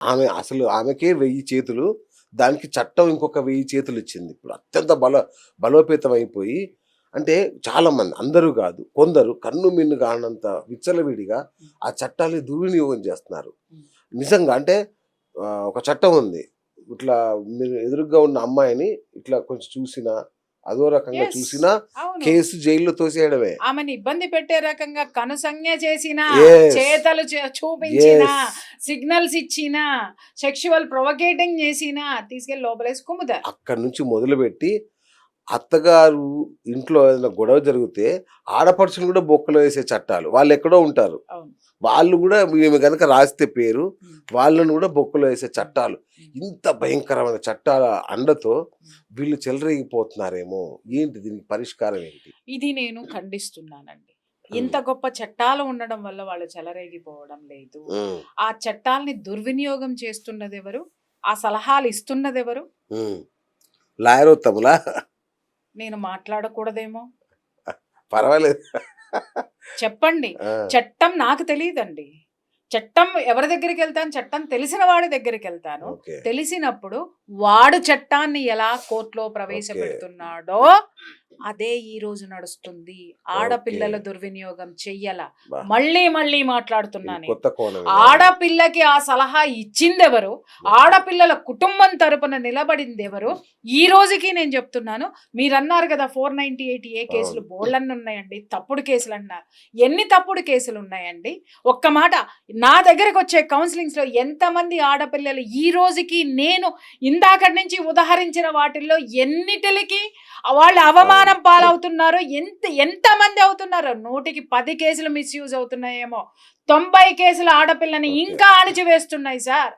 ఆమెకే 1000 చేతులు. దానికి చట్టం ఇంకొక 1000 చేతులిచ్చింది. ఇప్పుడు అత్యంత బలోపేతం అయిపోయి అంటే చాలామంది, అందరూ గాదు, కొందరు కన్ను మిన్ను కానంత విచ్చలవిడిగా ఆ చట్టాల్ని దుర్వినియోగం చేస్తున్నారు. నిజంగా అంటే ఒక చట్టం ఉంది. ఇట్లా మీరు ఎదురుగ్గా ఉన్న అమ్మాయిని ఇట్లా కొంచెం చూసినా, అదో రకంగా యెస్. చూసినా అవును. కేసు జైల్‌లో తోసేయడమే. ఆమెని ఇబ్బంది పెట్టే రకంగా కనుసంజ్ఞ చేసినా, యెస్. చేతలు చూపించినా, యెస్. సిగ్నల్స్ ఇచ్చినా, సెక్షువల్ ప్రొవోకేటింగ్ చేసినా తీసుకెళ్ళి లోపలేసి కుమ్ముతారు. అక్కడి నుంచి మొదలుపెట్టి అత్తగారు ఇంట్లో ఏదైనా గొడవ జరిగితే ఆడపడుచుని కూడా బొక్కలో వేసే చట్టాలు. వాళ్ళెక్కడో ఉంటారు. అవును. వాళ్ళు గూడా ఈమె గనక రాస్తే పేరు, హ్మ్. వాళ్ళను గూడా బొక్కలో వేసే చట్టాలు. హ్మ్. ఇంత భయంకరమైన చట్టాల అండతో వీళ్ళు చెలరేగిపోతున్నారేమో! ఏంటి దీనికి పరిష్కారం ఏంటి? ఇది నేను ఖండిస్తున్నానండి. ఇంత హ్మ్. గొప్ప చట్టాలు ఉండడం వల్ల వాళ్ళు చెలరేగిపోవడం లేదు. హ్మ్. ఆ చట్టాల్ని దుర్వినియోగం చేస్తున్నదెవరు? ఆ సలహాలు ఇస్తున్నదెవరు? హ్మ్. లాయరోత్తములా? నేను మాట్లాడకూడదేమో? పర్వాలేదు. చెప్పండి. ఆ! చట్టం నాకు తెలీదండి. చట్టం ఎవరి దగ్గరికెళ్తాను? చట్టం తెలిసిన వాడి దగ్గరికెళ్తాను. ఓకే. తెలిసినప్పుడు వాడు చట్టాన్ని ఎలా కోర్ట్‌లో ఓకే. ప్రవేశపెడుతున్నాడో అదే ఈరోజు నడుస్తుంది. ఓకే. ఆడపిల్లల దుర్వినియోగం చెయ్యల. అబ్బా! మళ్ళీ మళ్ళీ మాట్లాడుతున్నా ఇది నేను. కొత్త కోణం ఇది. అవును. ఆడపిల్లకి ఆ సలహా ఇచ్చిందెవరు? ఓకే. ఆడపిల్లల కుటుంబం తరపున నిలబడిందెవరు? ఈ రోజుకి నేను చెప్తున్నాను. మీరన్నారు గదా! 498 ఏ కేసులు అవును. బోలెడన్నున్నాయండి. తప్పుడు కేసులన్నారు. ఎన్ని తప్పుడు కేసులున్నాయండి? ఒక్క మాట, నా దగ్గరకొచ్చే కౌన్సెలింగ్స్‌లో ఎంతమంది ఆడపిల్లలు ఈ రోజుకి నేను ఇందాకటి నుంచి ఉదహరించిన వాటిల్లో ఎన్నిటిలకి వాళ్ళు అవును. అవమానం పాలవుతున్నారో, ఎంతమంది అవుతున్నారో, 100కి 10 కేసులు మిస్‌యూజ్ అవుతున్నాయేమో. 90 కేసులు ఆడపిల్లని ఓకే. ఇంకా అణిచివేస్తున్నాయి సార్.